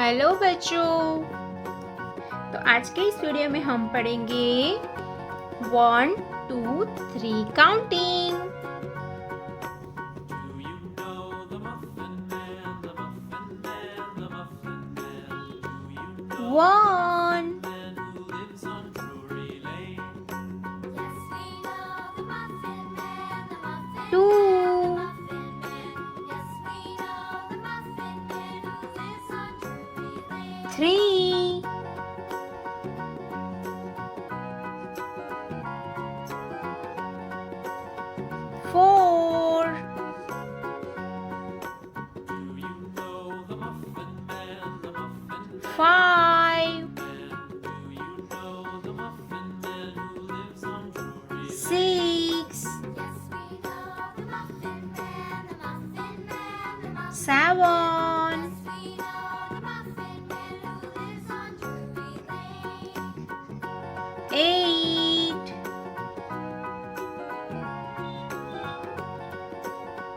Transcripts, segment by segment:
Hello बच्चों। तो आज के इस वीडियो में हम पढ़ेंगे 1 2 3 counting. 1 2 3 4 5 6 7 8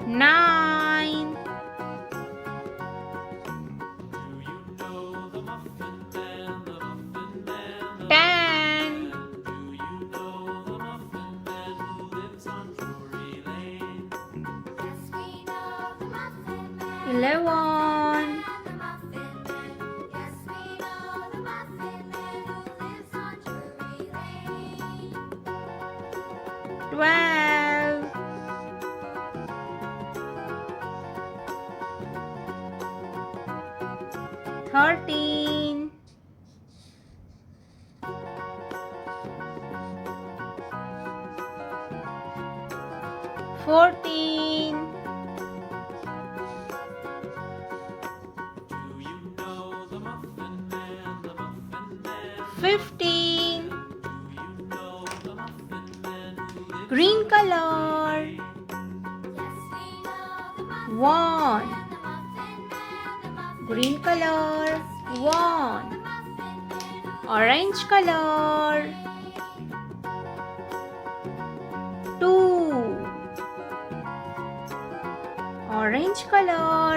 9 10 11 12 13 14 15 green color 1 green color 1 orange color 2 orange color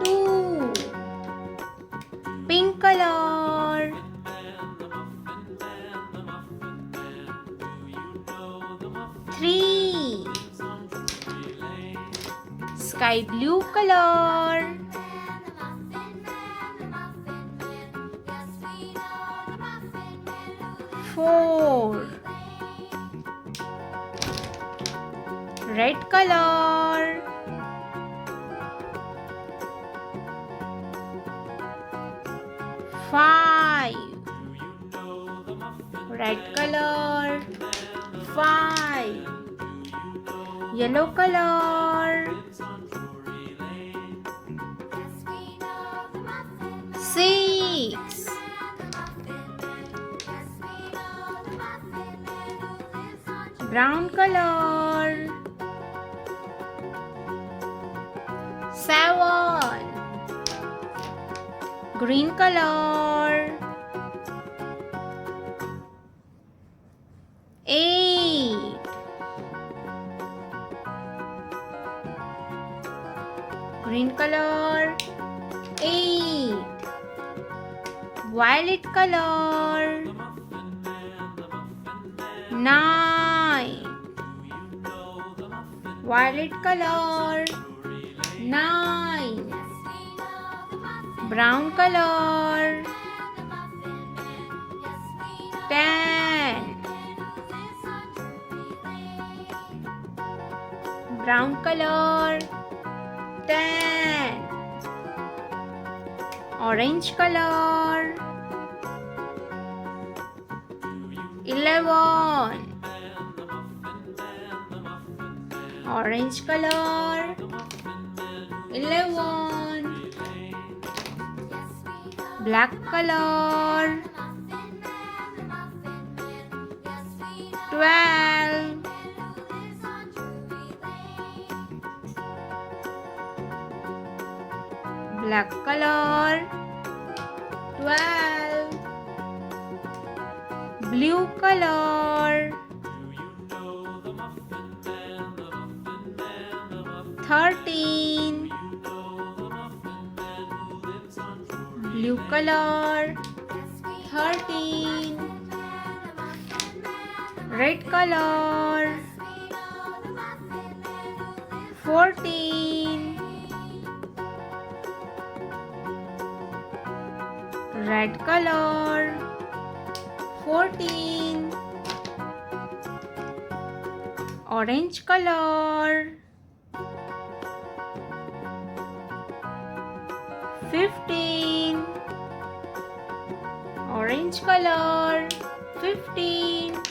2 pink color 3 sky blue color 4 red color 5 red color 5 yellow color 6 brown color 7 green color 8 green color 8 violet color 9 violet color 9 brown color 10 brown color 10 orange color 11 orange color 11 black color 12 black color 12 blue color 13 blue color, 13, red color, 14, red color, 14, orange color, 15, orange color, 15,